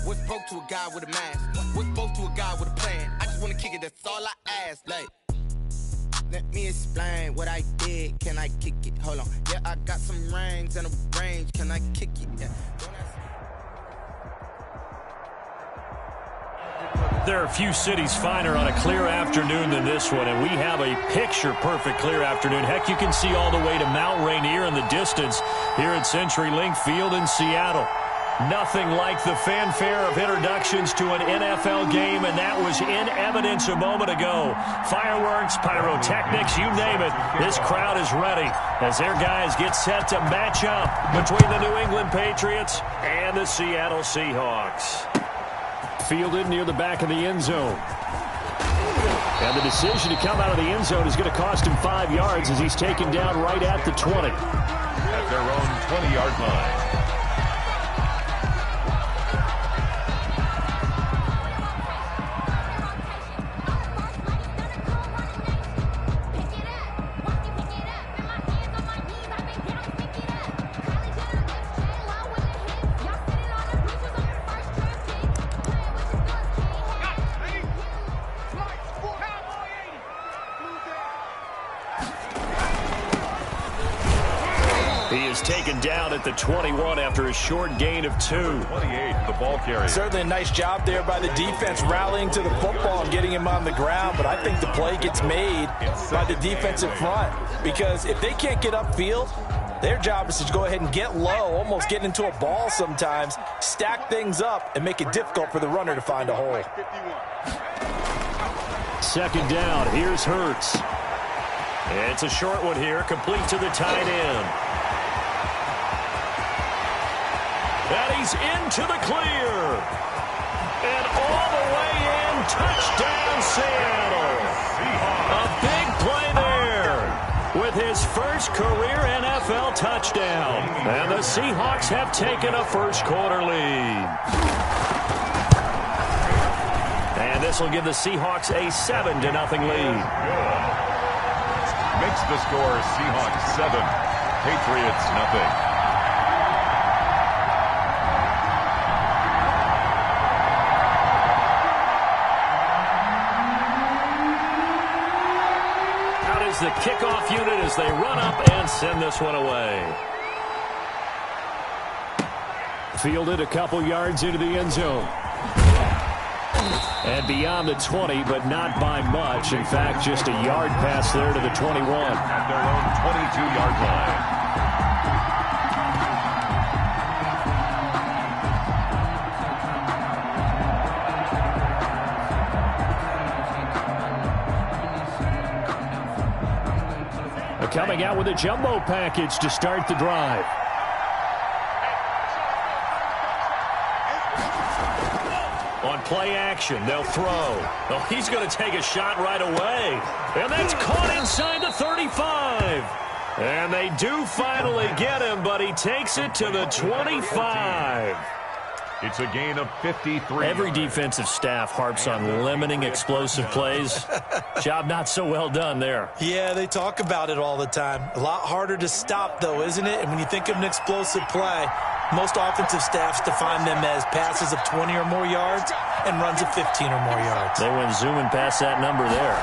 What's broke to a guy with a mask? What's broke to a guy with a plan? I just wanna kick it, that's all I ask. Like, let me explain what I did. Can I kick it? Hold on. Yeah, I got some rings and a range. Can I kick it? Yeah. There are a few cities finer on a clear afternoon than this one, and we have a picture-perfect clear afternoon. Heck, you can see all the way to Mount Rainier in the distance here at CenturyLink Field in Seattle. Nothing like the fanfare of introductions to an NFL game, and that was in evidence a moment ago. Fireworks, pyrotechnics, you name it. This crowd is ready as their guys get set to match up between the New England Patriots and the Seattle Seahawks. Fielded near the back of the end zone. And the decision to come out of the end zone is going to cost him 5 yards as he's taken down right at the 20. At their own 20-yard line. Taken down at the 21 after a short gain of 2. 28, the ball carrier. Certainly a nice job there by the defense rallying to the football and getting him on the ground, but I think the play gets made by the defensive front because if they can't get upfield, their job is to go ahead and get low, almost get into a ball sometimes, stack things up, and make it difficult for the runner to find a hole. Second down, here's Hurts. It's a short one here, complete to the tight end. And he's into the clear. And all the way in, touchdown Seattle. A big play there with his first career NFL touchdown. And the Seahawks have taken a first-quarter lead. And this will give the Seahawks a 7-0 lead. Makes the score Seahawks 7, Patriots 0. The kickoff unit as they run up and send this one away. Fielded a couple yards into the end zone. And beyond the 20, but not by much. In fact, just a yard pass there to the 21. At their own 22-yard line. Coming out with a jumbo package to start the drive. On play action, they'll throw. Oh, he's going to take a shot right away. And that's caught inside the 35. And they do finally get him, but he takes it to the 25. It's a gain of 53. Every defensive staff harps on limiting explosive plays. Job not so well done there. Yeah, they talk about it all the time. A lot harder to stop, though, isn't it? And when you think of an explosive play, most offensive staffs define them as passes of 20 or more yards and runs of 15 or more yards. They went zooming past that number there.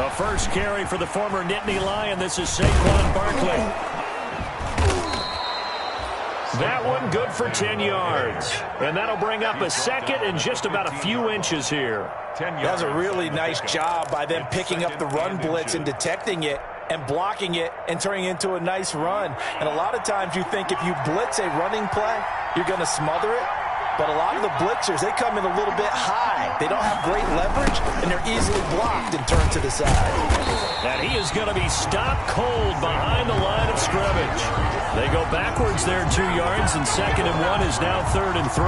A first carry for the former Nittany Lion. This is Saquon Barkley. That one good for 10 yards. And that'll bring up a second and just about a few inches here. That's a really nice job by them picking up the run blitz and detecting it and blocking it and turning it into a nice run. And a lot of times you think if you blitz a running play, you're going to smother it. But a lot of the blitzers, they come in a little bit high. They don't have great leverage, and they're easily blocked and turned to the side. And he is going to be stopped cold behind the line of scrimmage. They go backwards there 2 yards, and 2nd and 1 is now 3rd and 3.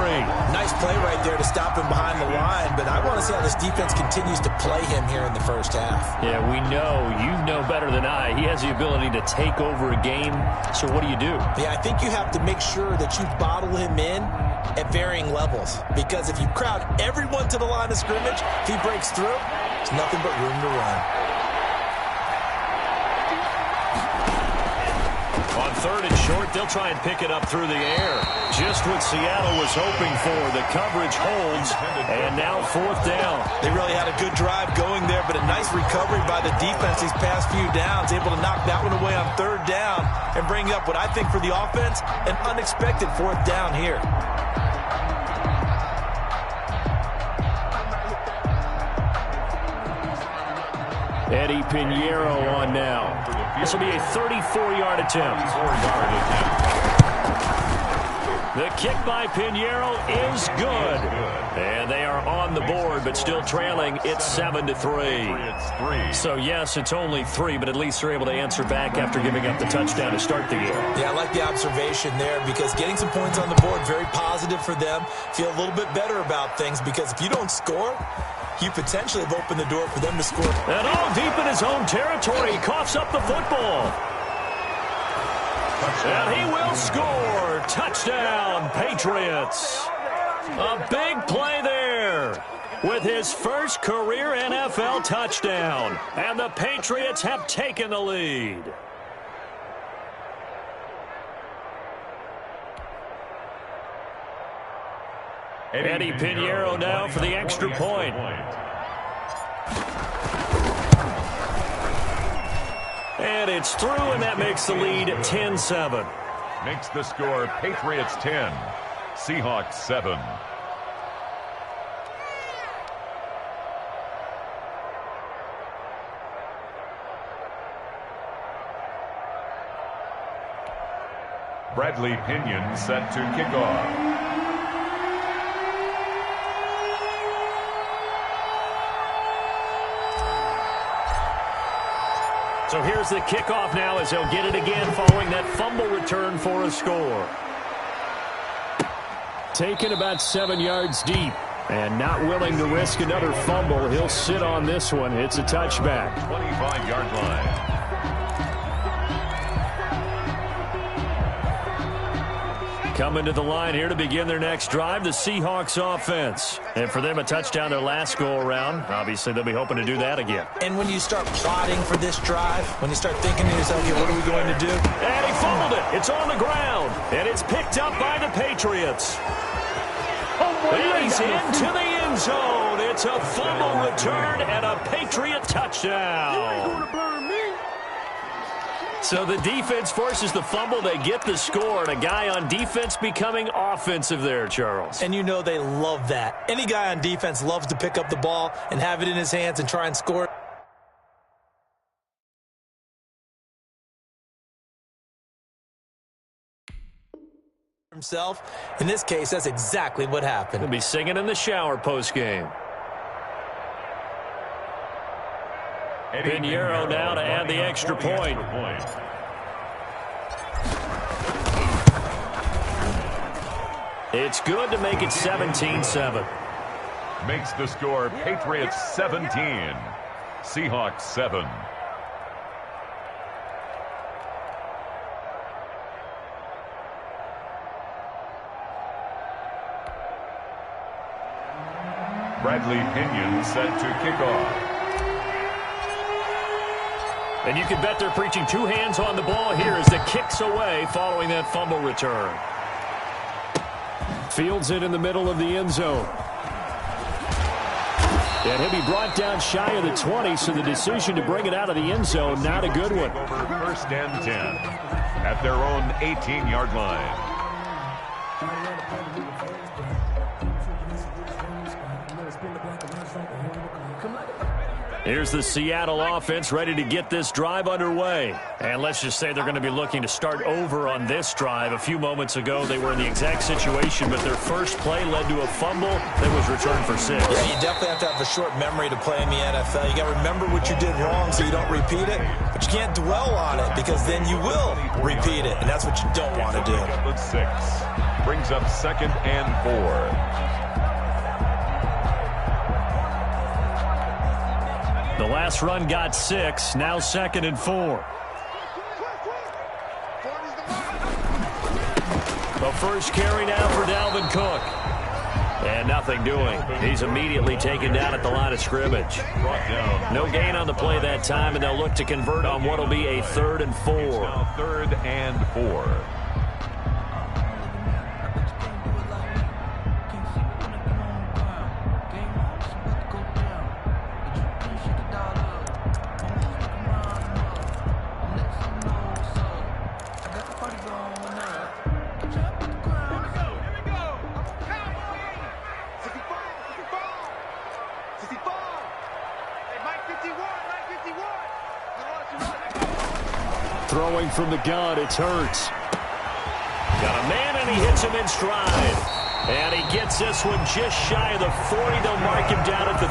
Nice play right there to stop him behind the line, but I want to see how this defense continues to play him here in the first half. Yeah, we know. You know better than I. He has the ability to take over a game, so what do you do? Yeah, I think you have to make sure that you bottle him in at varying levels, because if you crowd everyone to the line of scrimmage, if he breaks through, there's nothing but room to run. On 3rd and short, they'll try and pick it up through the air. Just what Seattle was hoping for. The coverage holds, and now 4th down. They really had a good drive going there, but a nice recovery by the defense these past few downs, able to knock that one away on 3rd down and bring up what I think for the offense, an unexpected 4th down here. Eddie Pinheiro on now. This will be a 34-yard attempt. The kick by Pinheiro is good. And they are on the board, but still trailing. It's 7-3. So, yes, it's only 3, but at least they're able to answer back after giving up the touchdown to start the game. Yeah, I like the observation there because getting some points on the board, very positive for them. Feel a little bit better about things because if you don't score, you potentially have opened the door for them to score. And all deep in his own territory, he coughs up the football. And he will score. Touchdown, Patriots. A big play there with his first career NFL touchdown. And the Patriots have taken the lead. Eddie Pinheiro now for the extra point. And it's through, and that makes the lead 10-7. Makes the score Patriots 10, Seahawks 7. Bradley Pinion set to kick off. So here's the kickoff now as they'll get it again following that fumble return for a score. Taken about 7 yards deep and not willing to risk another fumble. He'll sit on this one. It's a touchback. 25-yard line. Coming to the line here to begin their next drive, the Seahawks offense. And for them, a touchdown their last go-around. Obviously, they'll be hoping to do that again. And when you start plotting for this drive, when you start thinking to yourself, okay, what are we going to do? And he fumbled it. It's on the ground. And it's picked up by the Patriots. And he's into the end zone. It's a fumble return and a Patriot touchdown. So the defense forces the fumble. They get the score, and a guy on defense becoming offensive there, Charles. And you know they love that. Any guy on defense loves to pick up the ball and have it in his hands and try and score. Himself. In this case, that's exactly what happened. He'll be singing in the shower post-game. Pinheiro now to add the extra point. It's good to make it 17-7. Makes the score Patriots 17, Seahawks 7. Bradley Pinion set to kick off. And you can bet they're preaching two hands on the ball here as the kick's away following that fumble return. Fields it in the middle of the end zone. And he'll be brought down shy of the 20, so the decision to bring it out of the end zone, not a good one. Over 1st and 10 at their own 18-yard line. Here's the Seattle offense ready to get this drive underway. And let's just say they're going to be looking to start over on this drive. A few moments ago, they were in the exact situation, but their first play led to a fumble that was returned for 6. Yeah, you definitely have to have a short memory to play in the NFL. You got to remember what you did wrong so you don't repeat it, but you can't dwell on it because then you will repeat it, and that's what you don't want to do. 6 brings up 2nd and 4. The last run got 6, now 2nd and 4. The first carry now for Dalvin Cook. And And nothing doing. He's immediately taken down at the line of scrimmage. No gain on the play that time, and they'll look to convert on what will be a 3rd and 4. Now 3rd and 4. Throwing from the gun, it's Hurts. Got a man, and he hits him in stride. And he gets this one just shy of the 40. They'll mark him down at the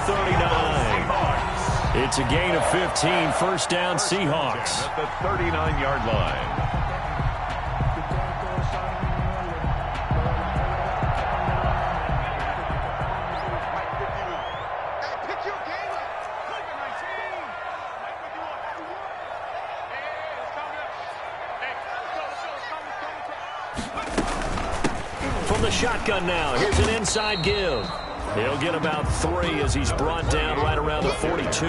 39. It's a gain of 15. First down, Seahawks. At the 39-yard line. The shotgun now. Here's an inside give. He'll get about 3 as he's brought down right around the 42.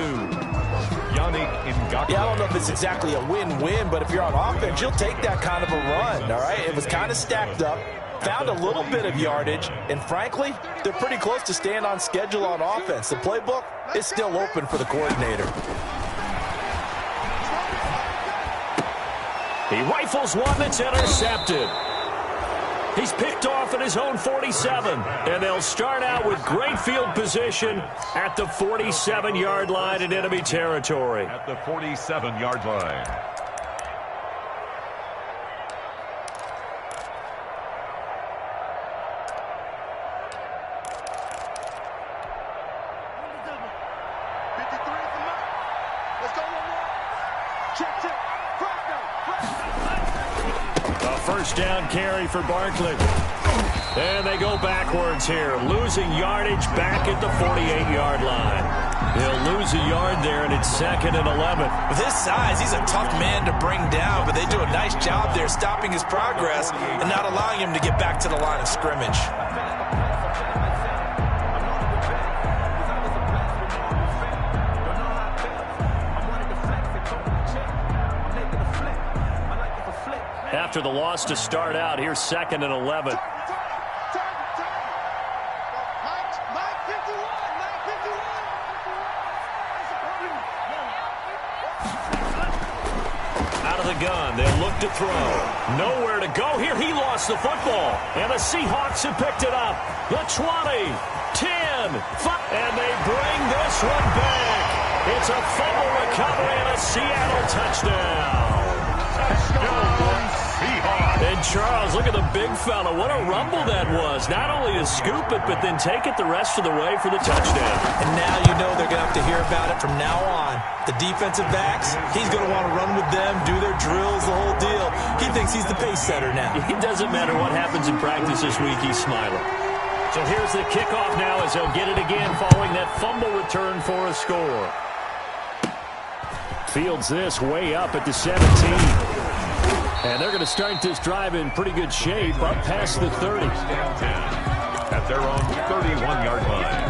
Yeah, I don't know if it's exactly a win-win, but if you're on offense, you'll take that kind of a run, all right? It was kind of stacked up, found a little bit of yardage, and frankly, they're pretty close to staying on schedule on offense. The playbook is still open for the coordinator. He rifles one that's intercepted. He's picked off at his own 47, and they'll start out with great field position at the 47-yard line in enemy territory. At the 47-yard line. First down carry for Barkley. And they go backwards here, losing yardage back at the 48-yard line. He'll lose a yard there, and it's 2nd and 11. With his size, he's a tough man to bring down, but they do a nice job there stopping his progress and not allowing him to get back to the line of scrimmage. After the loss to start out, here's 2nd and 11. Out of the gun, they'll look to throw. Nowhere to go here. He lost the football, and the Seahawks have picked it up. The 20, 10, 5, and they bring this one back. It's a fumble recovery and a Seattle touchdown. And Charles, look at the big fella. What a rumble that was. Not only to scoop it, but then take it the rest of the way for the touchdown. And now you know they're going to have to hear about it from now on. The defensive backs, he's going to want to run with them, do their drills, the whole deal. He thinks he's the pace setter now. It doesn't matter what happens in practice this week, he's smiling. So here's the kickoff now as they'll get it again following that fumble return for a score. Fields this way up at the 17. And they're going to start this drive in pretty good shape up past the 30. At their own 31-yard line.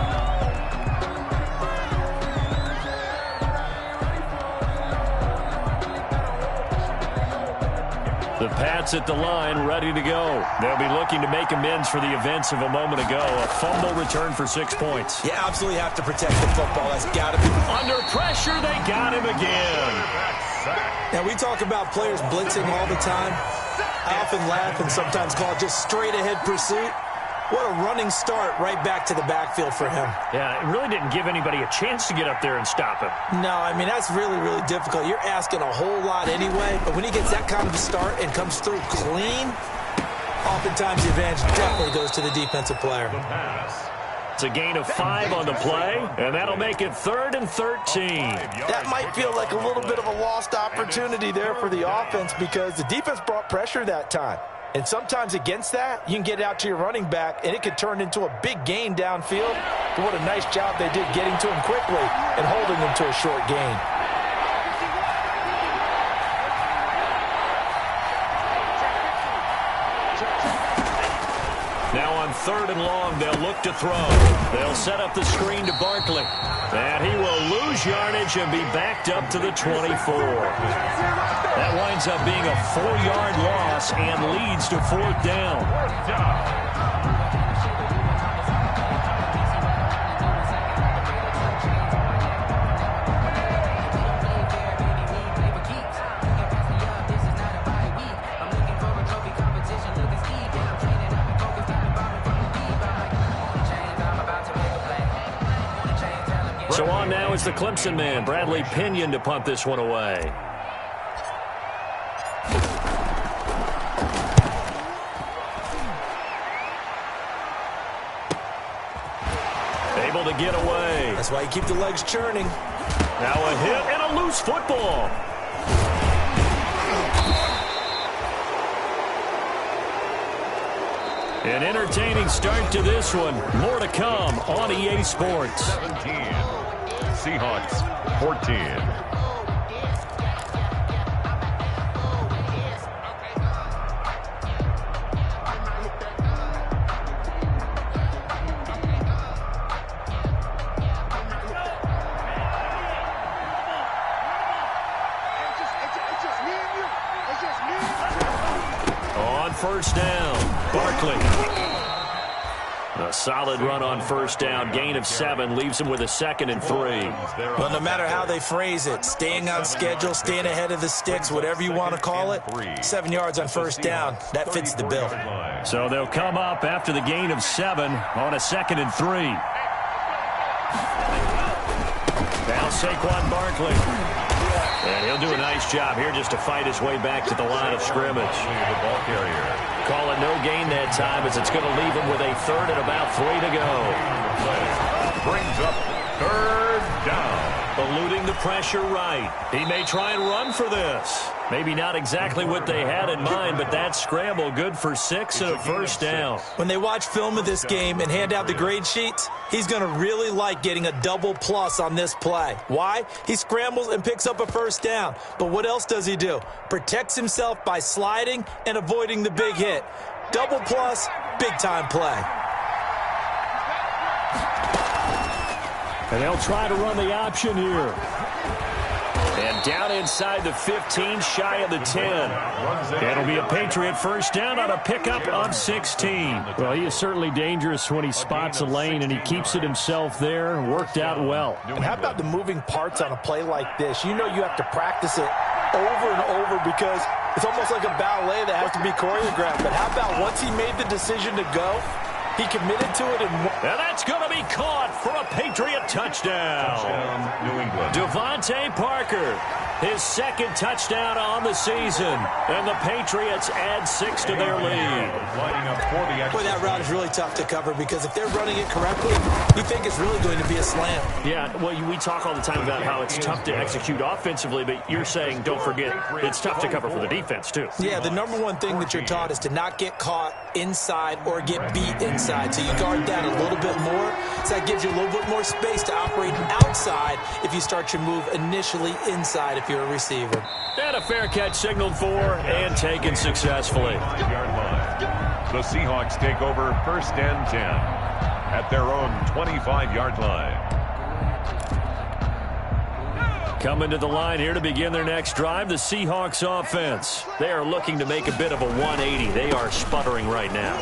The Pats at the line, ready to go. They'll be looking to make amends for the events of a moment ago. A fumble return for 6 points. You absolutely have to protect the football. That's got to be. Under pressure, they got him again. Now, we talk about players blitzing all the time. I often laugh and sometimes call it just straight-ahead pursuit. What a running start right back to the backfield for him. Yeah, it really didn't give anybody a chance to get up there and stop him. No, I mean, that's really, really difficult. You're asking a whole lot anyway, but when he gets that kind of a start and comes through clean, oftentimes the advantage definitely goes to the defensive player. It's a gain of 5 on the play, and that'll make it 3rd and 13. That might feel like a little bit of a lost opportunity there for the offense because the defense brought pressure that time. And sometimes against that, you can get out to your running back, and it could turn into a big gain downfield. But what a nice job they did getting to him quickly and holding him to a short gain. Now Now on 3rd and long, they'll look to throw. They'll set up the screen to Barkley. And he will lose yardage and be backed up to the 24. That winds up being a 4-yard loss and leads to 4th down. So on now is the Clemson man, Bradley Pinion, to punt this one away. Able to get away. That's why you keep the legs churning. Now a hit and a loose football. An entertaining start to this one. More to come on EA Sports. 17. Seahawks 14. On 1st down, Barkley. A solid run on 1st down. Gain of 7 leaves him with a 2nd and 3. Well, no matter how they phrase it, staying on schedule, staying ahead of the sticks, whatever you want to call it, 7 yards on 1st down, that fits the bill. So they'll come up after the gain of 7 on a 2nd and 3. Now Saquon Barkley. And he'll do a nice job here just to fight his way back to the line of scrimmage. The ball carrier. Call it no gain that time as it's going to leave him with a 3rd and about 3 to go. Brings up 3rd down. Eluding the pressure right. He may try and run for this. Maybe not exactly what they had in mind, but that scramble good for 6 and a 1st down. When they watch film of this game and hand out the grade sheets, he's going to really like getting a double plus on this play. Why? He scrambles and picks up a 1st down. But what else does he do? Protects himself by sliding and avoiding the big hit. Double plus, big-time play. And they'll try to run the option here. And down inside the 15, shy of the 10. It'll be a Patriot 1st down on a pickup of 16. Well, he is certainly dangerous when he spots a lane, and he keeps it himself there. Worked out well. And how about the moving parts on a play like this? You know you have to practice it over and over because it's almost like a ballet that has to be choreographed. But how about once he made the decision to go, he committed to it. And that's going to be caught for a Patriot touchdown. New England. Devontae Parker, his 2nd touchdown on the season. And the Patriots add 6 to their lead. Lining up for the boy, that route is really tough to cover because if they're running it correctly, you think it's really going to be a slam. Yeah, well, we talk all the time about how it's tough to execute offensively, but you're saying, don't forget, it's tough to cover for the defense, too. Yeah, the number one thing that you're taught is to not get caught inside or get beat inside. So you guard that a little bit more. So that gives you a little bit more space to operate outside if you start your move initially inside if you're a receiver. And a fair catch signaled for and taken successfully. 5-yard line. The Seahawks take over 1st and 10 at their own 25-yard line. Coming to the line here to begin their next drive, the Seahawks offense. They are looking to make a bit of a 180. They are sputtering right now.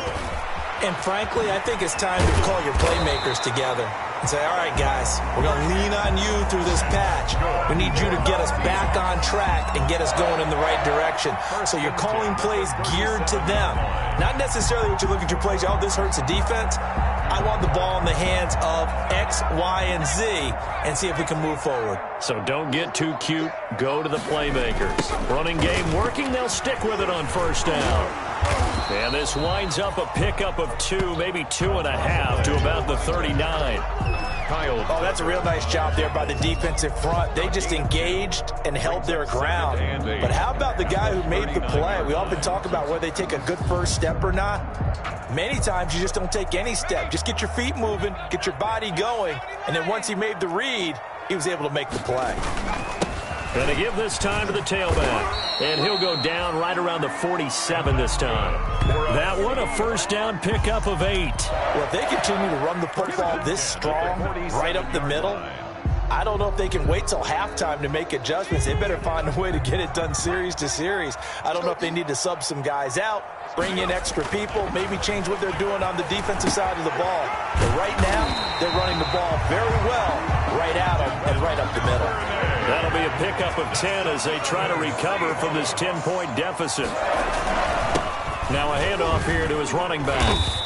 And frankly, I think it's time to call your playmakers together and say, all right, guys, we're going to lean on you through this patch. We need you to get us back on track and get us going in the right direction. So you're calling plays geared to them. Not necessarily what you look at your plays, oh, this hurts the defense. I want the ball in the hands of X, Y, and Z and see if we can move forward. So don't get too cute. Go to the playmakers. Running game working. They'll stick with it on 1st down. And this winds up a pickup of 2, maybe 2.5 to about the 39. Oh, that's a real nice job there by the defensive front. They just engaged and held their ground. But how about the guy who made the play? We often talk about whether they take a good first step or not. Many times you just don't take any step. Just get your feet moving, get your body going, and then once he made the read, he was able to make the play. Going to give this time to the tailback. And he'll go down right around the 47 this time. That one, a first down pickup of 8. Well, if they continue to run the football this strong, right up the middle, I don't know if they can wait till halftime to make adjustments. They better find a way to get it done series to series. I don't know if they need to sub some guys out, bring in extra people, maybe change what they're doing on the defensive side of the ball. But right now, they're running the ball very well right at them and right up the middle. That'll be a pickup of 10 as they try to recover from this 10-point deficit. Now a handoff here to his running back.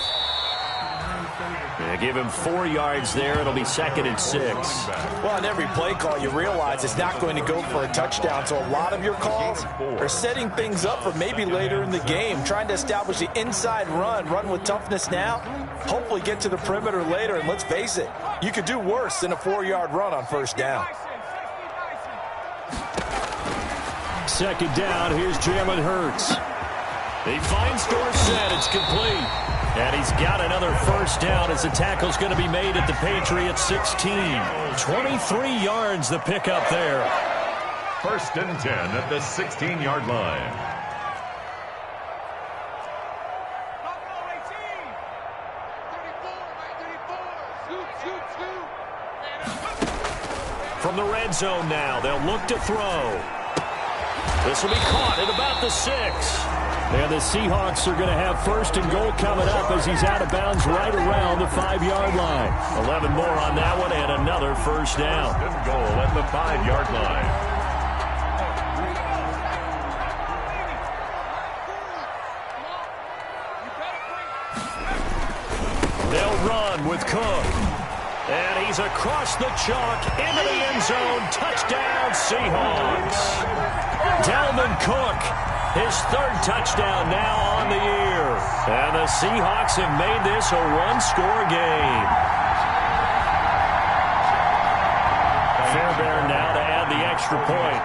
They give him 4 yards there. It'll be 2nd and 6. Well, on every play call, you realize it's not going to go for a touchdown. So a lot of your calls are setting things up for maybe later in the game, trying to establish the inside run with toughness now, hopefully get to the perimeter later. And let's face it, you could do worse than a 4-yard run on first down. 2nd down, here's Jalen Hurts. He finds Dorsett, it's complete. And he's got another first down as the tackle's going to be made at the Patriots 16. 23 yards the pickup there. 1st and 10 at the 16-yard line. From the red zone now, they'll look to throw. This will be caught at about the 6. And the Seahawks are going to have 1st and goal coming up as he's out of bounds right around the 5-yard line. 11 more on that one and another first down. 1st and goal at the 5-yard line. They'll run with Cook. And he's across the chalk into the end zone. Touchdown, Seahawks. Dalvin Cook, his 3rd touchdown now on the year. And the Seahawks have made this a one-score game. Fairbairn now to add the extra point.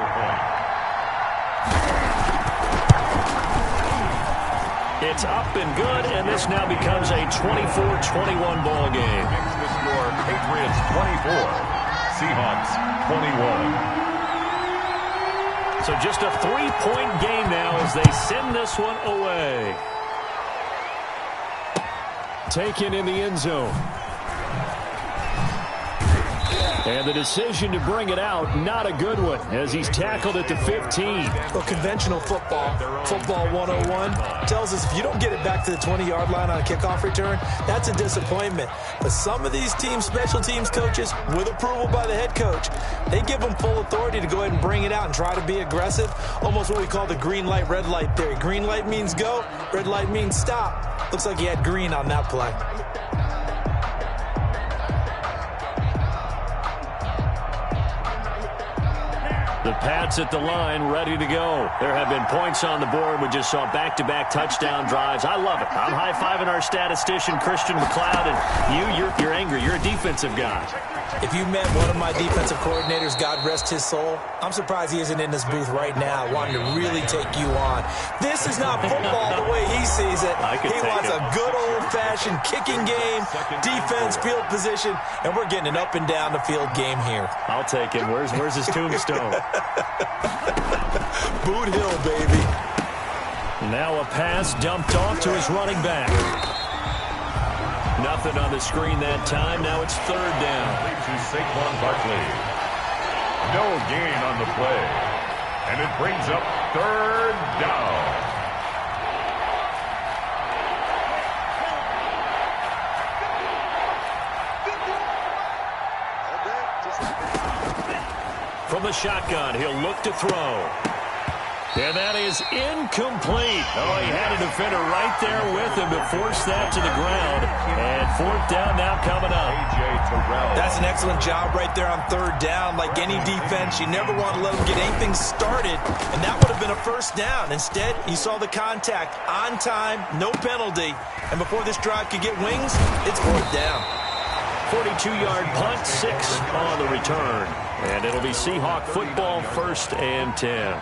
It's up and good, and this now becomes a 24-21 ball game. Makes the score Patriots 24, Seahawks 21. So just a 3-point game now as they send this one away. Taken in the end zone. And the decision to bring it out, not a good one, as he's tackled at the 15. Well, conventional football 101, tells us if you don't get it back to the 20-yard line on a kickoff return, that's a disappointment. But some of these team special teams coaches, with approval by the head coach, they give them full authority to go ahead and bring it out and try to be aggressive, almost what we call the green light, red light theory. Green light means go, red light means stop. Looks like he had green on that play. The Pats at the line, ready to go. There have been points on the board. We just saw back-to-back touchdown drives. I love it. I'm high-fiving our statistician, Christian McLeod, and you're angry. You're a defensive guy. If you met one of my defensive coordinators, God rest his soul, I'm surprised he isn't in this booth right now wanting to really take you on. This is not football the way he sees it. He wants a good old-fashioned kicking game, defense, field position, and we're getting an up-and-down the field game here. I'll take him. Where's his tombstone? Boot Hill, baby. Now a pass dumped off to his running back. Nothing on the screen that time. Now it's 3rd down. To Saquon Barkley. No gain on the play. And it brings up 3rd down. From the shotgun, he'll look to throw. And that is incomplete. Oh, he had a defender right there with him to force that to the ground. And 4th down now coming up. That's an excellent job right there on 3rd down. Like any defense, you never want to let them get anything started. And that would have been a 1st down. Instead, you saw the contact on time, no penalty. And before this drive could get wings, it's 4th down. 42-yard punt, 6 on the return. And it'll be Seahawk football, 1st and 10.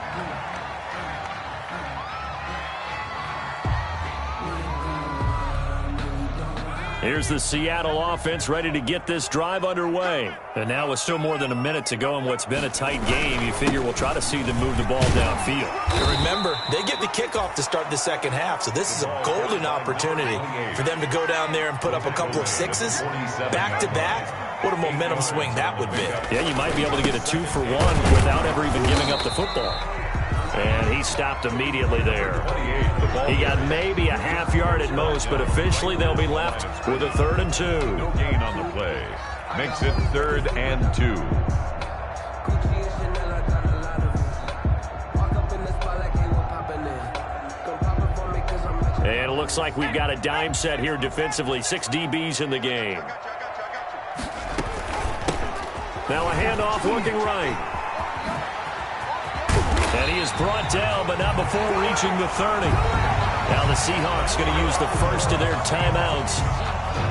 Here's the Seattle offense ready to get this drive underway. And now with still more than a minute to go in what's been a tight game, you figure we'll try to see them move the ball downfield. Remember, they get the kickoff to start the second half, so this is a golden opportunity for them to go down there and put up a couple of sixes back-to-back. What a momentum swing that would be. Yeah, you might be able to get a 2-for-1 without ever even giving up the football. And he stopped immediately there. He got maybe a half yard at most, but officially they'll be left with a 3rd and 2. No gain on the play. Makes it 3rd and 2. And it looks like we've got a dime set here defensively. 6 DBs in the game. Now a handoff looking right. And he is brought down, but not before reaching the 30. Now the Seahawks going to use the first of their timeouts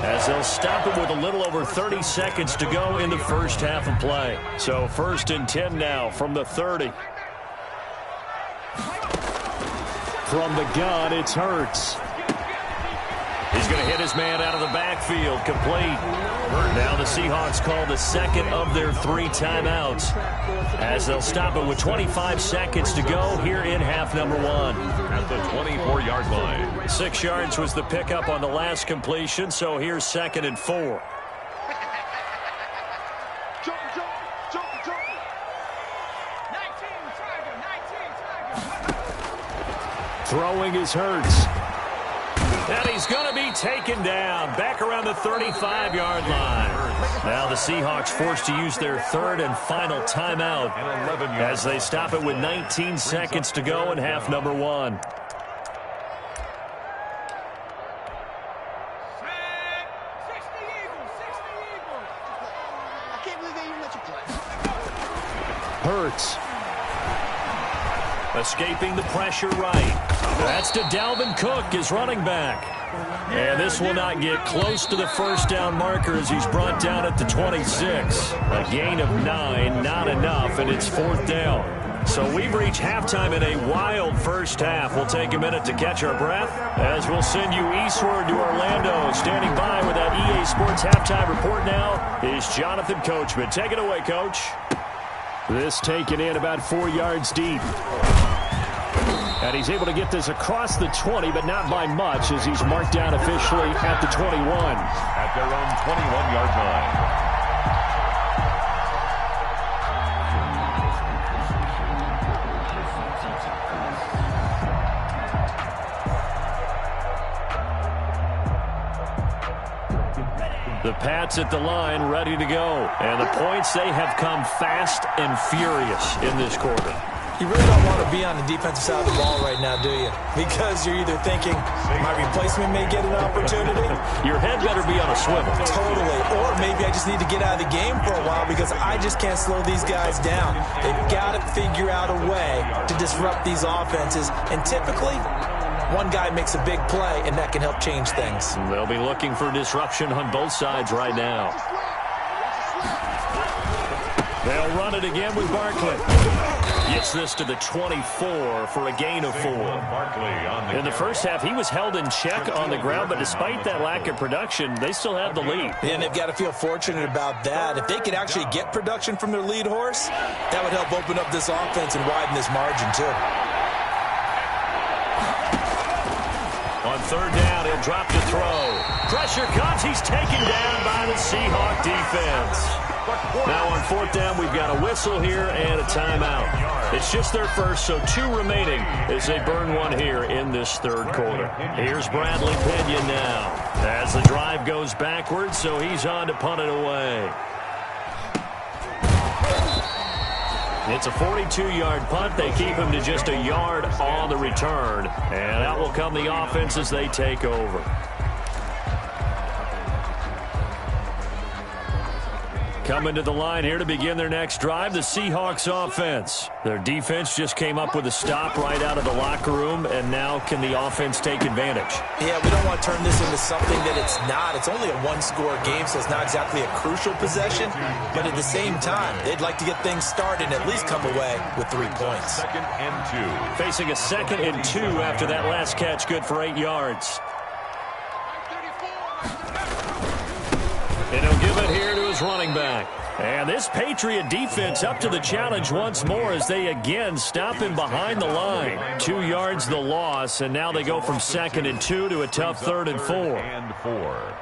as they'll stop it with a little over 30 seconds to go in the first half of play. So 1st and 10 now from the 30. From the gun, it's Hurts. He's going to hit his man out of the backfield, complete. Now the Seahawks call the second of their 3 timeouts as they'll stop it with 25 seconds to go here in half number 1. At the 24-yard line. 6 yards was the pickup on the last completion, so here's 2nd and 4. Throwing is Hurts. And he's going to be taken down back around the 35-yard line. Now the Seahawks forced to use their 3rd and final timeout as they stop it with 19 seconds to go in half number 1. Hurts. Escaping the pressure right. That's to Dalvin Cook, his running back. And this will not get close to the first down marker as he's brought down at the 26. A gain of 9, not enough, and it's 4th down. So we've reached halftime in a wild first half. We'll take a minute to catch our breath as we'll send you eastward to Orlando. Standing by with that EA Sports halftime report now is Jonathan Coachman. Take it away, Coach. This taken in about 4 yards deep. And he's able to get this across the 20, but not by much as he's marked down officially at the 21. At their own 21-yard line. The Pats at the line, ready to go. And the points, they have come fast and furious in this quarter. You really don't want to be on the defensive side of the ball right now, do you? Because you're either thinking, my replacement may get an opportunity. Your head better be on a swivel. Totally. Or maybe I just need to get out of the game for a while because I just can't slow these guys down. They've got to figure out a way to disrupt these offenses. And typically, one guy makes a big play, and that can help change things. They'll be looking for disruption on both sides right now. They'll run it again with Barkley. Gets this to the 24 for a gain of 4. In the first half, he was held in check on the ground, but despite that lack of production, they still have the lead. And they've got to feel fortunate about that. If they could actually get production from their lead horse, that would help open up this offense and widen this margin, too. On 3rd down, he'll drop to throw. Pressure comes. He's taken down by the Seahawk defense. Now on 4th down, we've got a whistle here and a timeout. It's just their first, so 2 remaining as they burn one here in this 3rd quarter. Here's Bradley Pinion now as the drive goes backwards, so he's on to punt it away. It's a 42-yard punt. They keep him to just a yard on the return, and out will come the offense as they take over. Coming to the line here to begin their next drive, the Seahawks offense. Their defense just came up with a stop right out of the locker room, and now can the offense take advantage? Yeah, we don't want to turn this into something that it's not. It's only a one-score game, so it's not exactly a crucial possession. But at the same time, they'd like to get things started and at least come away with 3 points. 2nd and 2. Facing a 2nd and 2 after that last catch, good for 8 yards. And he'll give it here to his running back. And this Patriot defense up to the challenge once more as they again stop him behind the line. 2 yards the loss, and now they go from 2nd and 2 to a tough 3rd and 4.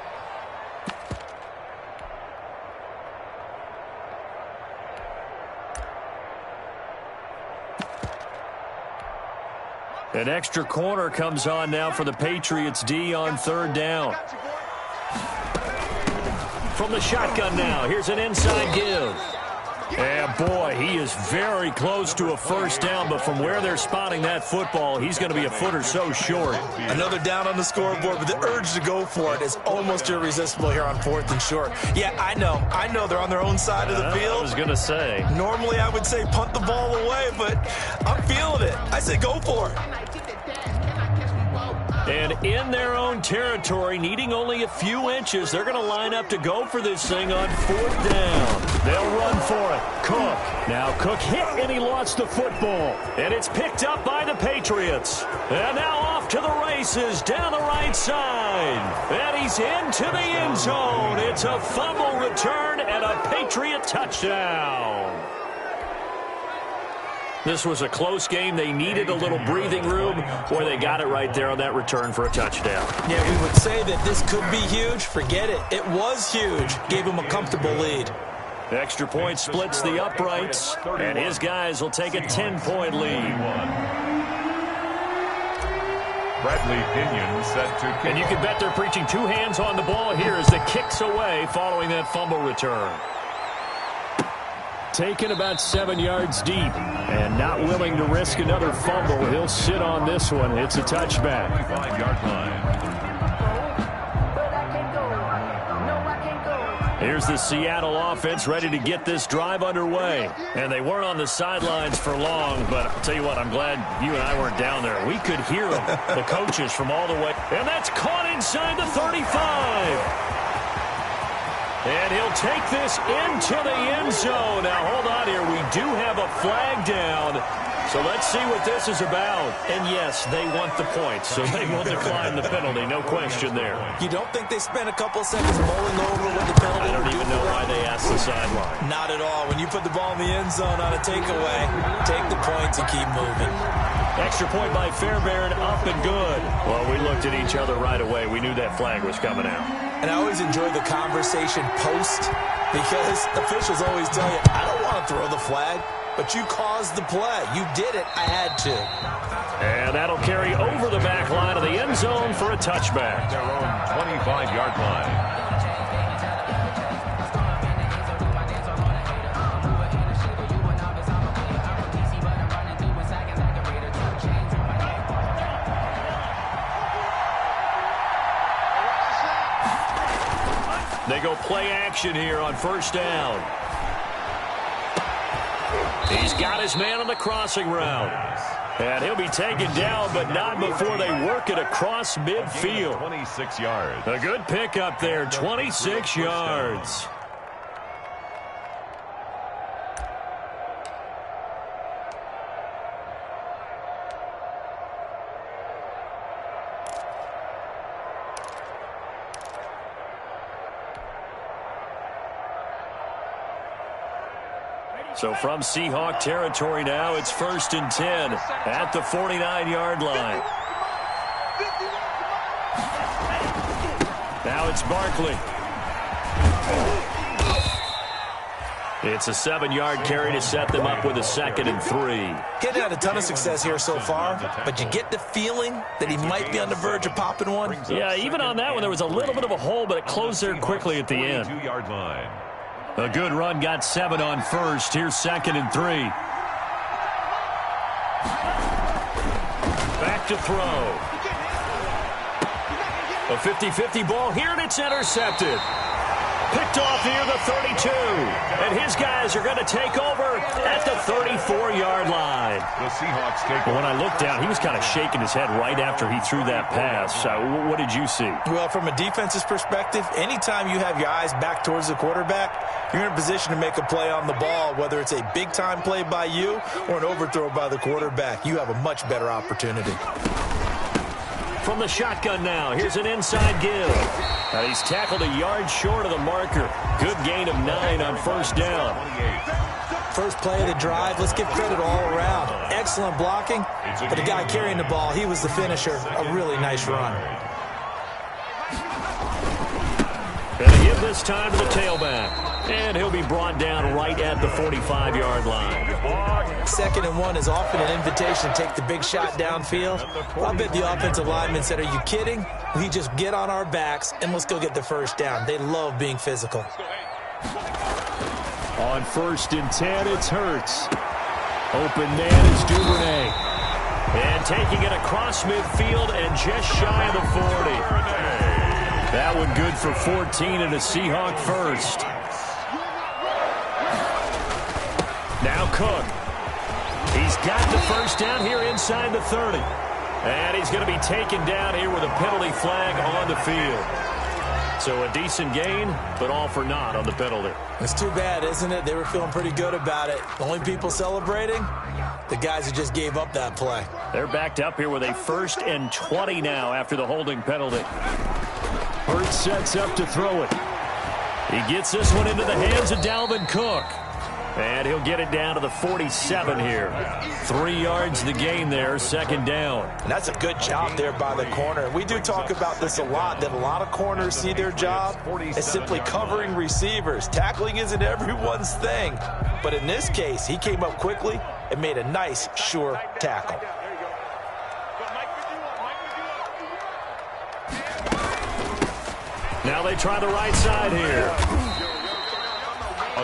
An extra corner comes on now for the Patriots D on 3rd down. From the shotgun now, here's an inside give. And boy, he is very close to a 1st down, but from where they're spotting that football, he's going to be a foot or so short. Another down on the scoreboard, but the urge to go for it is almost irresistible here on 4th and short. Yeah, I know they're on their own side of the field. I was going to say. Normally I would say punt the ball away, but I'm feeling it. I say go for it. And in their own territory, needing only a few inches, they're going to line up to go for this thing on 4th down. They'll run for it. Cook. Now Cook hit, and he lost the football. And it's picked up by the Patriots. And now off to the races down the right side. And he's into the end zone. It's a fumble return and a Patriot touchdown. This was a close game. They needed a little breathing room, or they got it right there on that return for a touchdown. Yeah, we would say that this could be huge. Forget it. It was huge. Gave him a comfortable lead. Extra point splits the uprights, and his guys will take a 10-point lead. Bradley Pinion set to kick. And you can bet they're preaching 2 hands on the ball here as the kick's away following that fumble return. Taken about 7 yards deep and not willing to risk another fumble. He'll sit on this one. It's a touchback. 5-yard line. Here's the Seattle offense ready to get this drive underway. And they weren't on the sidelines for long, but I'll tell you what, I'm glad you and I weren't down there. We could hear them, the coaches from all the way. And that's caught inside the 35. And he'll take this into the end zone. Now, hold on here. We do have a flag down. So let's see what this is about. And, yes, they want the points, so they will decline the penalty. No question there. You don't think they spent a couple seconds mulling over what the penalty? I don't even know why they asked the sideline. Not at all. When you put the ball in the end zone on a takeaway, take the points and keep moving. Extra point by Fairbairn, up and good. Well, we looked at each other right away. We knew that flag was coming out. And I always enjoy the conversation post because officials always tell you, I don't want to throw the flag, but you caused the play. You did it. I had to. And that'll carry over the back line of the end zone for a touchback. Their own 25-yard line. They go play action here on 1st down. He's got his man on the crossing route. And he'll be taken down, but not before they work it across midfield. 26 yards. A good pickup there, 26 yards. So from Seahawk territory now, it's 1st and 10 at the 49-yard line. Now it's Barkley. It's a 7-yard carry to set them up with a 2nd and 3. Getting had a ton of success here so far, but you get the feeling that he might be on the verge of popping one. Yeah, even on that one, there was a little bit of a hole, but it closed there quickly at the end. 2-yard line. A good run, got 7 on 1st. Here's 2nd and 3. Back to throw. A 50-50 ball here, and it's intercepted. Picked off near the 32. And his guys are going to take over at the 34-yard line. The Seahawks take But when I looked down, he was kind of shaking his head right after he threw that pass. What did you see? Well, from a defense's perspective, anytime you have your eyes back towards the quarterback, you're in a position to make a play on the ball, whether it's a big-time play by you or an overthrow by the quarterback. You have a much better opportunity. from the shotgun now. Here's an inside give. And he's tackled a yard short of the marker. Good gain of 9 on first down. First play of the drive. Let's give credit all around. Excellent blocking, but the guy carrying the ball, he was the finisher. A really nice run. And to give this time to the tailback. And he'll be brought down right at the 45-yard line. 2nd and 1 is often an invitation to take the big shot downfield. I bet the offensive lineman said, are you kidding? We just get on our backs and let's go get the first down. They love being physical. On 1st and 10, it's Hurts. Open man is Duvernay. And taking it across midfield and just shy of the 40. That one good for 14 and a Seahawk first. Now Cook. He's got the first down here inside the 30. And he's going to be taken down here with a penalty flag on the field. So a decent gain, but all for naught on the penalty. It's too bad, isn't it? They were feeling pretty good about it. The only people celebrating, the guys who just gave up that play. They're backed up here with a 1st and 20 now after the holding penalty. Hurts sets up to throw it. He gets this one into the hands of Dalvin Cook. And he'll get it down to the 47 here. 3 yards the gain there, 2nd down. And that's a good job there by the corner. We do talk about this a lot, that a lot of corners see their job as simply covering receivers. Tackling isn't everyone's thing. But in this case, he came up quickly and made a nice, sure tackle. Now they try the right side here.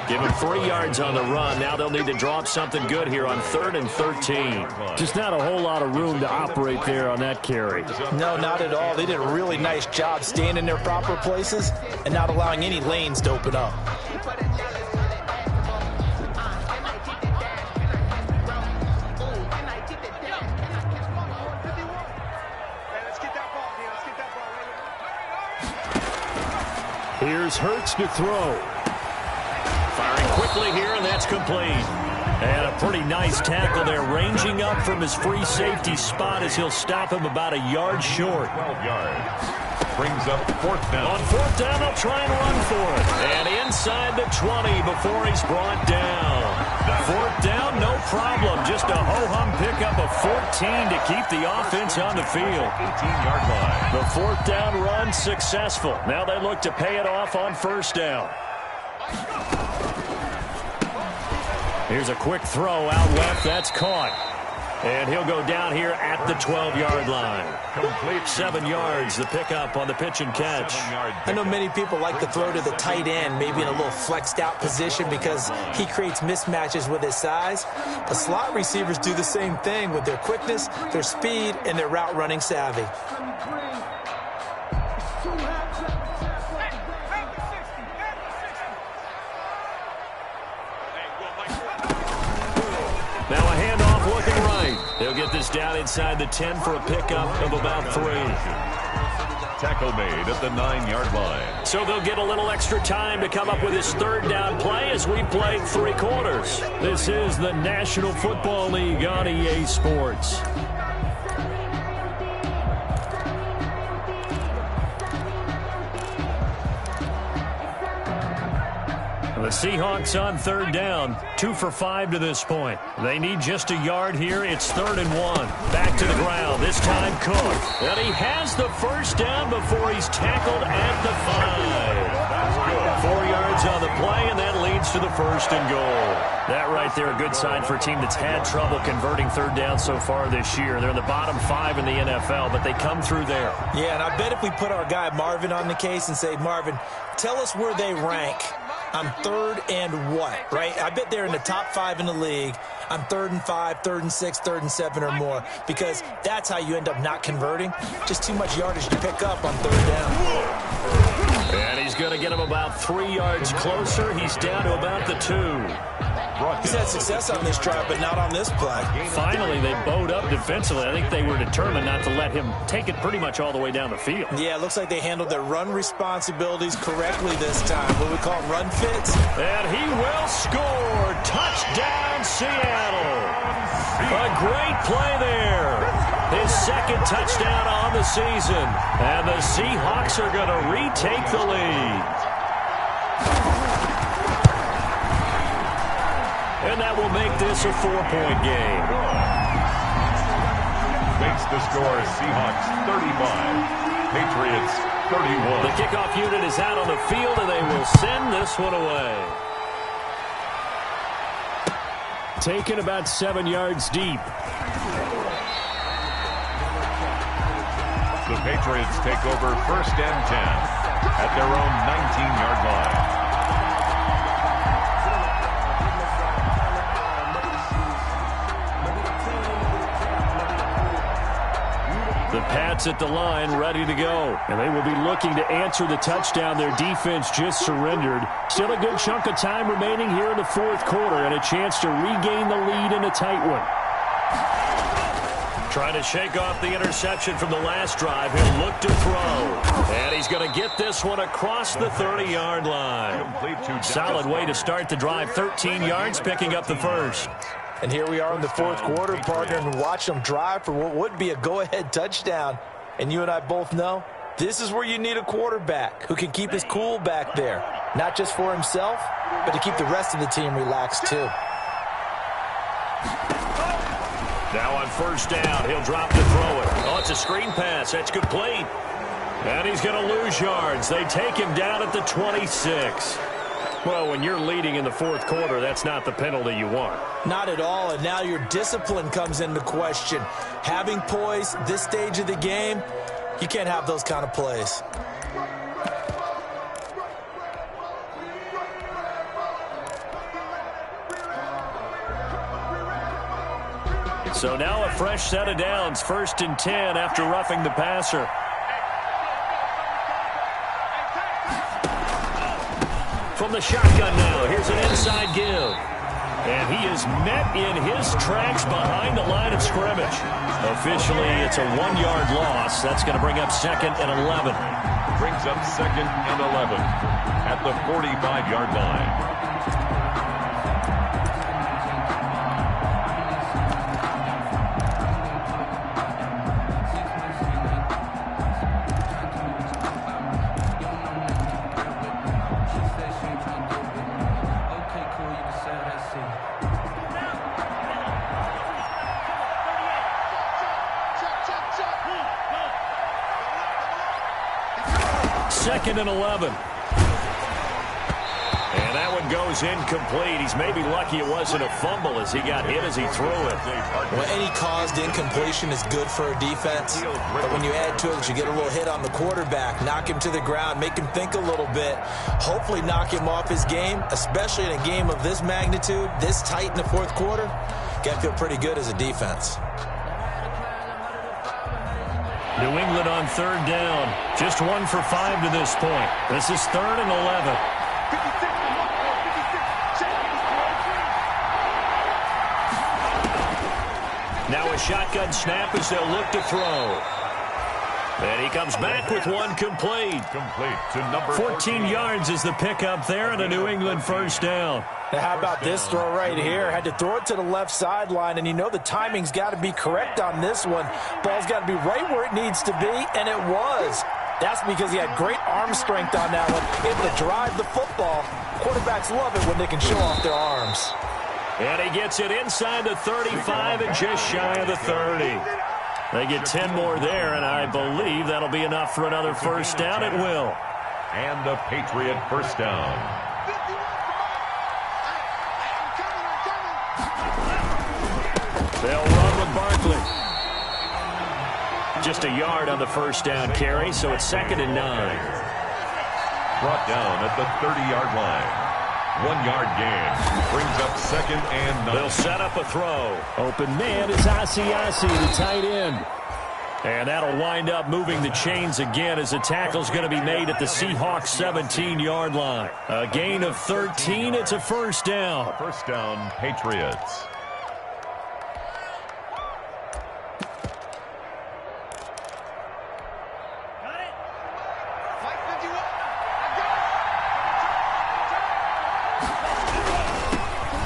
Give him 3 yards on the run. Now they'll need to drop something good here on 3rd and 13. Just not a whole lot of room to operate there on that carry. No, not at all. They did a really nice job staying in their proper places and not allowing any lanes to open up. Here's Hurts to throw. Firing quickly here, and that's complete. And a pretty nice tackle there, ranging up from his free safety spot as he'll stop him about a yard short. 12 yards. Brings up 4th down. On 4th down, they'll try and run for it. And inside the 20 before he's brought down. 4th down, no problem. Just a ho-hum pickup of 14 to keep the offense on the field. 18-yard line. The 4th down run successful. Now they look to pay it off on 1st down. Here's a quick throw out left. That's caught. And he'll go down here at the 12-yard line. Complete. 7 yards, the pickup on the pitch and catch. I know many people like to throw to the tight end, maybe in a little flexed out position because he creates mismatches with his size. But slot receivers do the same thing with their quickness, their speed, and their route running savvy. Now a handoff looking right. They'll get this down inside the 10 for a pickup of about 3. Tackle made at the 9-yard line. So they'll get a little extra time to come up with his 3rd down play as we played 3 quarters. This is the National Football League on EA Sports. The Seahawks on 3rd down, 2 for 5 to this point. They need just a yard here. It's 3rd and 1. Back to the ground. This time Cook. And he has the first down before he's tackled at the 5. 4 yards on the play, and that leads to the 1st and goal. That right there, a good sign for a team that's had trouble converting 3rd down so far this year. They're in the bottom 5 in the NFL, but they come through there. Yeah, and I bet if we put our guy Marvin on the case and say, Marvin, tell us where they rank on 3rd and what, right? I bet they're in the top 5 in the league on 3rd and 5, 3rd and 6, 3rd and 7 or more, because that's how you end up not converting. Just too much yardage to pick up on 3rd down. And he's going to get him about 3 yards closer. He's down to about the 2. He's had success on this drive, but not on this play. Finally, they bowed up defensively. I think they were determined not to let him take it pretty much all the way down the field. Yeah, it looks like they handled their run responsibilities correctly this time. What we call run fits. And he will score. Touchdown, Seattle. A great play there. His second touchdown on the season. And the Seahawks are going to retake the lead. And that will make this a 4-point game. Makes the score Seahawks 35, Patriots 31. The kickoff unit is out on the field, and they will send this one away. Taken about 7 yards deep. The Patriots take over 1st and 10 at their own 19-yard line. The Pats at the line, ready to go. And they will be looking to answer the touchdown their defense just surrendered. Still a good chunk of time remaining here in the 4th quarter and a chance to regain the lead in a tight one. Trying to shake off the interception from the last drive. He'll look to throw. And he's going to get this one across the 30-yard line. Solid way to start the drive. 13 yards, picking up the first. And here we are in the 4th quarter, partner, and watch them drive for what would be a go-ahead touchdown. And you and I both know this is where you need a quarterback who can keep his cool back there. Not just for himself, but to keep the rest of the team relaxed too. Now on 1st down, he'll drop to throw it. Oh, it's a screen pass. That's complete. And he's going to lose yards. They take him down at the 26. Well, when you're leading in the 4th quarter, that's not the penalty you want. Not at all, and now your discipline comes into question. Having poise this stage of the game, you can't have those kind of plays. So now a fresh set of downs, 1st and 10 after roughing the passer. From the shotgun now, here's an inside give. And he is met in his tracks behind the line of scrimmage. Officially, it's a 1-yard loss. That's going to bring up 2nd and 11. Brings up 2nd and 11 at the 45-yard line. Second and 11. And that one goes incomplete. He's maybe lucky it wasn't a fumble as he got hit as he threw it. Well, any caused incompletion is good for a defense. But when you add to it that you get a little hit on the quarterback, knock him to the ground, make him think a little bit, hopefully knock him off his game, especially in a game of this magnitude, this tight in the 4th quarter, got to feel pretty good as a defense. New England on 3rd down. Just 1 for 5 to this point. This is 3rd and 11. Now a shotgun snap as they'll look to throw. And he comes back with one complete. Complete to number 14 yards is the pickup there and a New England 1st down. Now, how about this throw right here? Had to throw it to the left sideline, and you know the timing's got to be correct on this one. Ball's got to be right where it needs to be, and it was. That's because he had great arm strength on that one, able to drive the football. Quarterbacks love it when they can show off their arms. And he gets it inside the 35 and just shy of the 30. They get 10 more there, and I believe that'll be enough for another 1st down. It will. And a Patriot 1st down. They'll run with Barkley. Just a yard on the 1st down carry, so it's 2nd and 9. Brought down at the 30-yard line. 1-yard gain. Brings up 2nd and 9. They'll set up a throw. Open man is Asiasi, the tight end. And that'll wind up moving the chains again as the tackle's going to be made at the Seahawks 17-yard line. A gain of 13. It's a 1st down. 1st down, Patriots.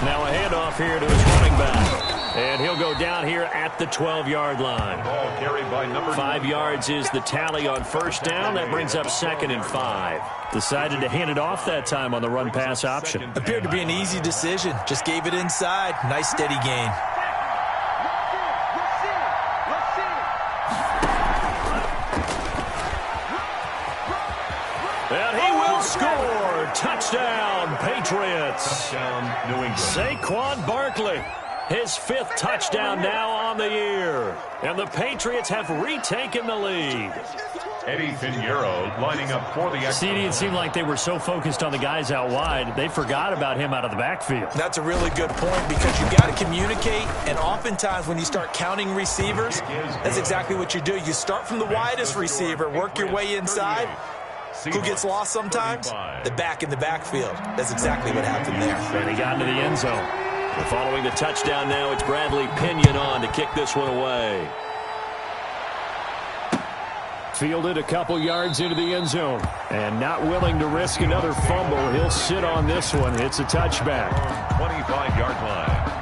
Now a handoff here to his running back. And he'll go down here at the 12-yard line. Ball carried by number 5 yards is the tally on first down. That brings up 2nd and 5. Decided to hand it off that time on the run-pass option. Appeared to be an easy decision. Just gave it inside. Nice, steady gain. And he will score. Touchdown, Patriots. touchdown, New England. Saquon Barkley, his 5th touchdown now on the year. And the Patriots have retaken the lead. Eddie Pinheiro lining up for the extra. CD, it seemed like they were so focused on the guys out wide, they forgot about him out of the backfield. That's a really good point because you got to communicate, and oftentimes when you start counting receivers, that's exactly what you do. You start from the widest receiver, work your way inside. Who gets lost sometimes? The back in the backfield. That's exactly what happened there. And he got into the end zone. And following the touchdown now, it's Bradley Pinion on to kick this one away. Fielded a couple yards into the end zone. And not willing to risk another fumble. He'll sit on this one. It's a touchback. 25-yard line.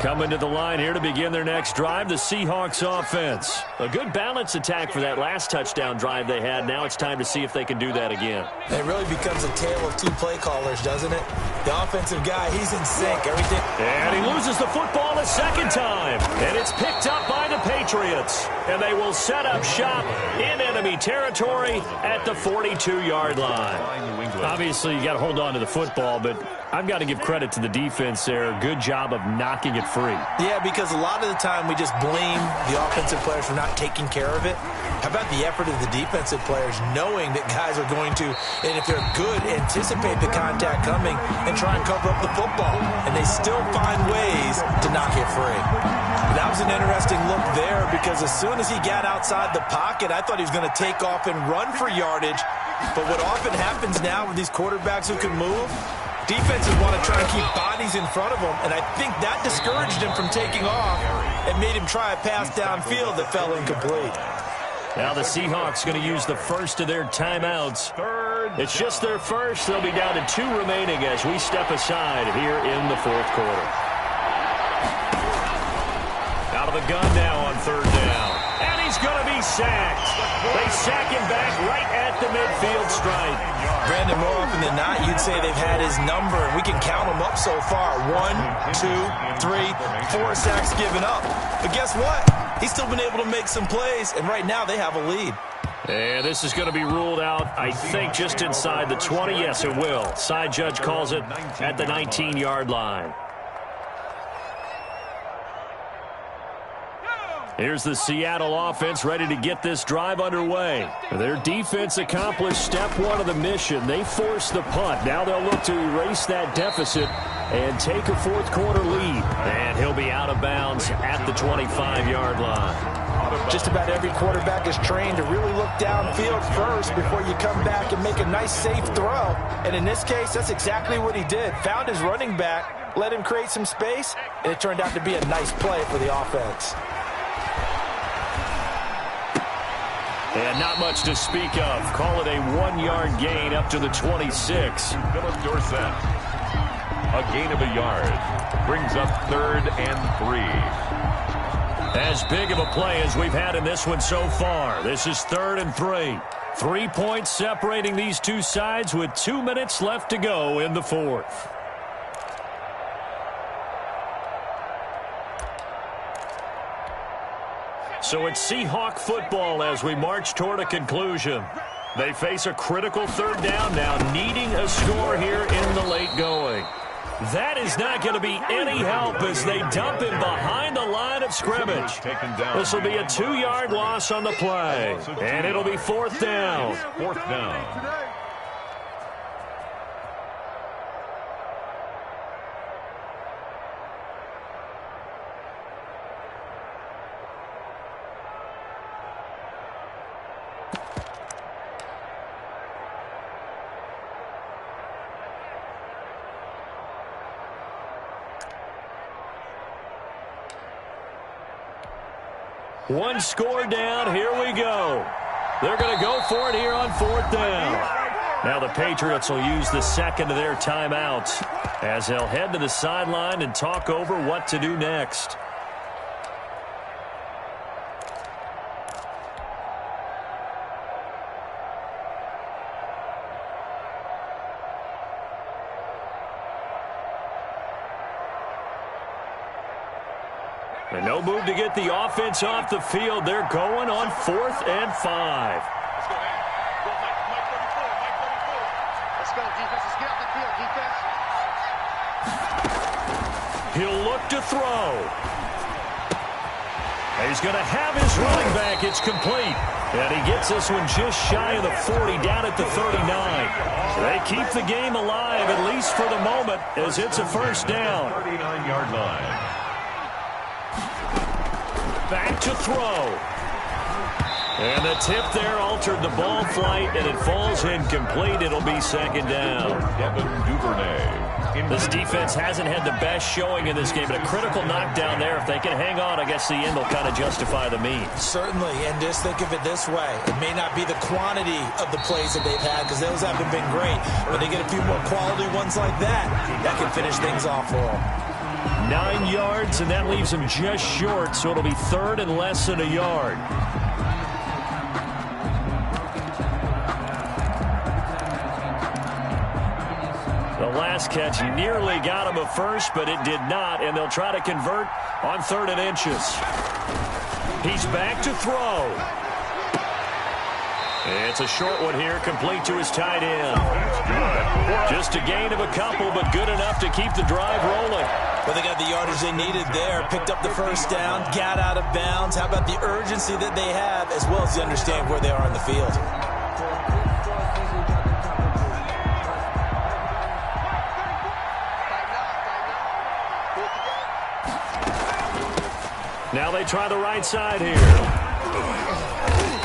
Coming to the line here to begin their next drive, the Seahawks offense. A good balance attack for that last touchdown drive they had. Now it's time to see if they can do that again. It really becomes a tale of 2 play callers, doesn't it? The offensive guy, he's in sync. Everything. And he loses the football a second time. And it's picked up by the Patriots. And they will set up shop in enemy territory at the 42-yard line. Obviously, you got to hold on to the football, but I've got to give credit to the defense there. Good job of knocking it free. Yeah, because a lot of the time we just blame the offensive players for not taking care of it. How about the effort of the defensive players knowing that guys are going to, and if they're good, anticipate the contact coming and try and cover up the football. And they still find ways to knock it free. That was an interesting look there because as soon as he got outside the pocket, I thought he was going to take off and run for yardage. But what often happens now with these quarterbacks who can move, defenses want to try and keep bodies in front of them, and I think that discouraged him from taking off and made him try a pass downfield that fell incomplete. Now the Seahawks going to use the first of their timeouts. It's just their first. They'll be down to 2 remaining as we step aside here in the 4th quarter. Out of the gun now on 3rd down. And he's going to be sacked. They sack him back right at the midfield stripe. Brandon, more often than not, you'd say they've had his number, and we can count them up so far. 1, 2, 3, 4 sacks given up. But guess what? He's still been able to make some plays, and right now they have a lead. And this is going to be ruled out, I think, just inside the 20. Yes, it will. Side judge calls it at the 19-yard line. Here's the Seattle offense ready to get this drive underway. Their defense accomplished step 1 of the mission. They forced the punt. Now they'll look to erase that deficit and take a 4th quarter lead. And he'll be out of bounds at the 25-yard line. Just about every quarterback is trained to really look downfield first before you come back and make a nice, safe throw. And in this case, that's exactly what he did. Found his running back, let him create some space, and it turned out to be a nice play for the offense. And not much to speak of. Call it a 1-yard gain up to the 26. Philip Dorsett. A gain of a yard. Brings up 3rd and 3. As big of a play as we've had in this one so far. This is 3rd and 3. 3 points separating these two sides with 2 minutes left to go in the 4th. So it's Seahawk football as we march toward a conclusion. They face a critical 3rd down now, needing a score here in the late going. That is not going to be any help as they dump him behind the line of scrimmage. This will be a 2-yard loss on the play, and it'll be 4th down. 4th down. One score down. Here we go. They're going to go for it here on 4th down. Now the Patriots will use the second of their timeouts as they'll head to the sideline and talk over what to do next. And no move to get the offense off the field. They're going on 4th and 5. Let's go, defense. Let's get off the field, defense. He'll look to throw. He's going to have his running back. It's complete. And he gets this one just shy of the 40, down at the 39. They keep the game alive, at least for the moment, as it's a first down. 39-yard line. Back to throw. And the tip there altered the ball flight, and it falls incomplete. It'll be second down. Devin Duvernay. This defense hasn't had the best showing in this game, but a critical knockdown there. If they can hang on, I guess the end will kind of justify the means. Certainly, and just think of it this way. It may not be the quantity of the plays that they've had, because those haven't been great, but they get a few more quality ones like that can finish things off for them. 9 yards, and that leaves him just short, so it'll be 3rd and less than a yard. The last catch nearly got him a first, but it did not, and they'll try to convert on 3rd and inches. He's back to throw. It's a short one here, complete to his tight end. Just a gain of a couple, but good enough to keep the drive rolling. Well, they got the yardage they needed there, picked up the first down, got out of bounds. How about the urgency that they have, as well as the understanding where they are in the field? Now they try the right side here.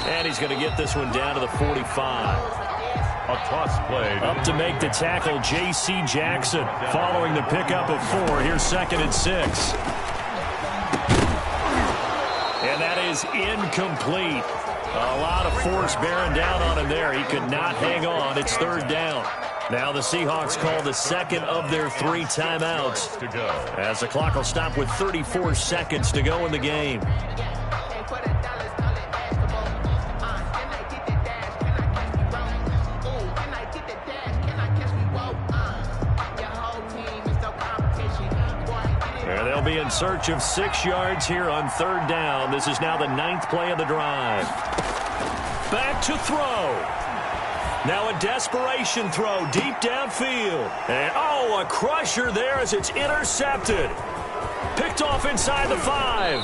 And he's going to get this one down to the 45. A toss play. Up to make the tackle, J.C. Jackson, following the pickup of 4. Here's 2nd and 6. And that is incomplete. A lot of force bearing down on him there. He could not hang on. It's 3rd down. Now the Seahawks call the second of their 3 timeouts, To go. as the clock will stop with 34 seconds to go in the game. And they'll be in search of 6 yards here on 3rd down. This is now the 9th play of the drive. Back to throw. Now a desperation throw deep downfield. And, oh, a crusher there as it's intercepted. Picked off inside the 5.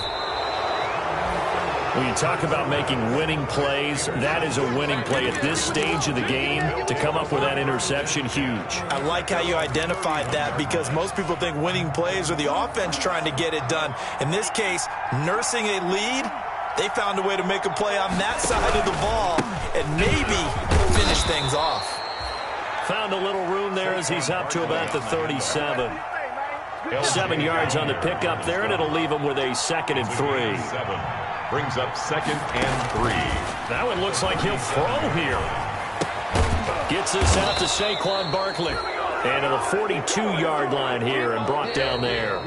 When you talk about making winning plays, that is a winning play at this stage of the game. To come up with that interception, huge. I like how you identified that, because most people think winning plays are the offense trying to get it done. In this case, nursing a lead, they found a way to make a play on that side of the ball and maybe finish things off. Found a little room there as he's up to about the 37. 7 yards on the pickup there, and it'll leave him with a 2nd and 3. 7. Brings up 2nd and 3. That one looks like he'll throw here. Gets this out to Saquon Barkley. And to the 42-yard line here and brought down there.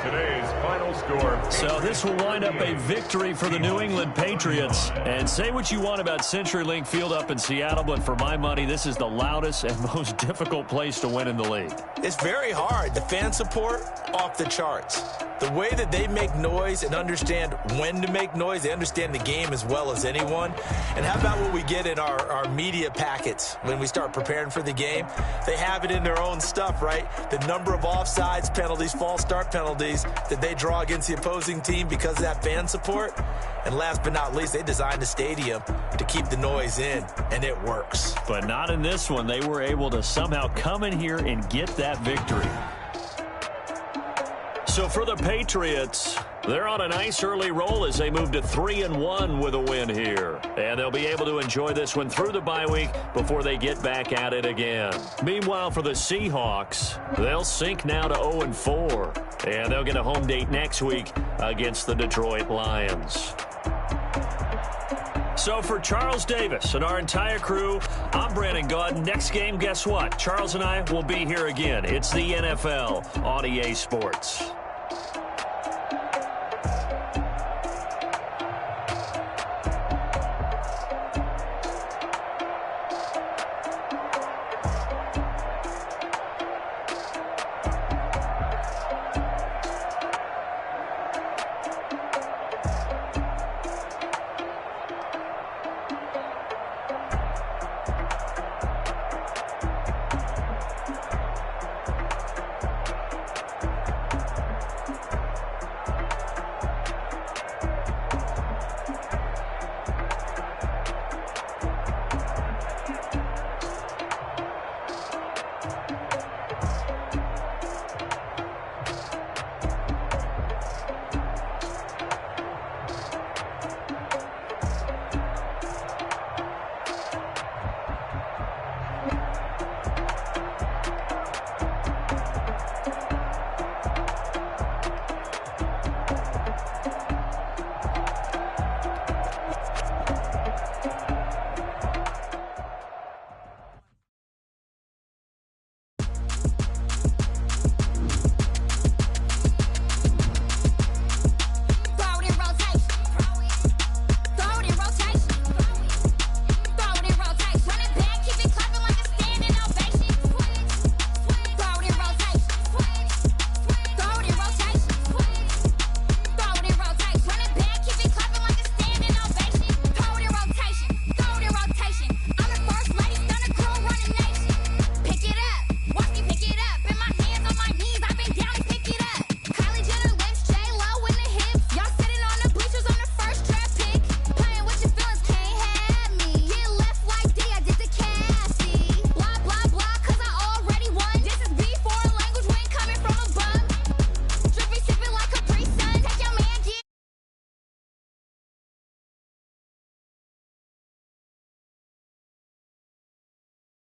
Today's final score. So this will wind up a victory for the New England Patriots. And say what you want about CenturyLink Field up in Seattle, but for my money, this is the loudest and most difficult place to win in the league. It's very hard. The fan support, off the charts. The way that they make noise and understand when to make noise, they understand the game as well as anyone. And how about what we get in our media packets when we start preparing for the game? They have it in their own stuff, right? The number of offsides penalties, false start penalties that they draw against the opposing team because of that fan support. And last but not least, they designed the stadium to keep the noise in, and it works. But not in this one. They were able to somehow come in here and get that victory. So for the Patriots, they're on a nice early roll as they move to 3-1 with a win here. And they'll be able to enjoy this one through the bye week before they get back at it again. Meanwhile, for the Seahawks, they'll sink now to 0-4. And they'll get a home date next week against the Detroit Lions. So for Charles Davis and our entire crew, I'm Brandon Gaudin. Next game, guess what? Charles and I will be here again. It's the NFL on EA Sports.